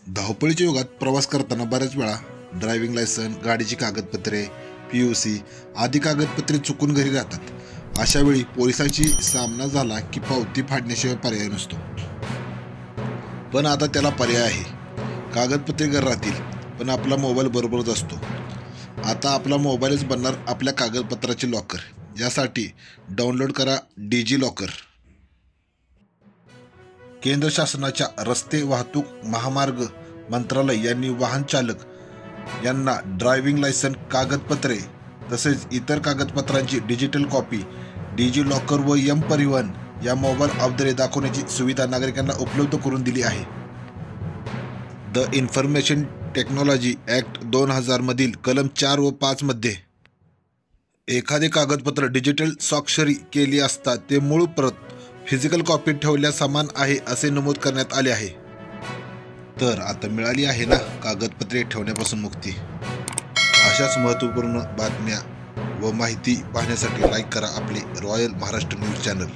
धावपळीच्या युगात प्रवास करताना बऱ्याच वेळा ड्रायव्हिंग लायसन, गाडीची कागदपत्रे, PUC आदी कागदपत्रे चुकून घरी राहतात। अशा वेळी पोलिसांशी सामना झाला की पावती फाडण्याशिवाय पर्याय नसतो। पण आता त्याला पर्याय आहे। कागदपत्रे घरी राहतील पण आपला मोबाईल बरोबरच असतो। आता आपला मोबाईलच बनणार आपल्या कागदपत्राचे लॉकर। यासाठी डाउनलोड करा डिजी लॉकर। केंद्र शासनाच्या रस्ते वाहतूक महामार्ग मंत्रालय यांनी वाहन चालक यांना ड्रायव्हिंग लायसन, कागदपत्रे तसेच इतर कागदपत्रांची डिजिटल कॉपी डिजी लॉकर व परिवहन या मोबाईल ॲपद्वारे दाखवण्याची सुविधा नागरिकांना उपलब्ध करून दिली आहे। द इन्फॉर्मेशन टेक्नॉलॉजी ॲक्ट 2000 मधील कलम 4 व 5 मध्ये एखादे कागदपत्र डिजिटल स्वाक्षरी केली असता ते मूळ प्रत फिजिकल कॉपी ठेवल्या समान आहे असे नमूद करण्यात आले आहे। तर आता मिळाली आहे ना कागदपत्रे ठेवण्यापासून मुक्ती। अशाच महत्त्वपूर्ण बातम्या व माहिती पाहण्यासाठी लाईक करा आपले रॉयल महाराष्ट्र न्यूज चॅनल।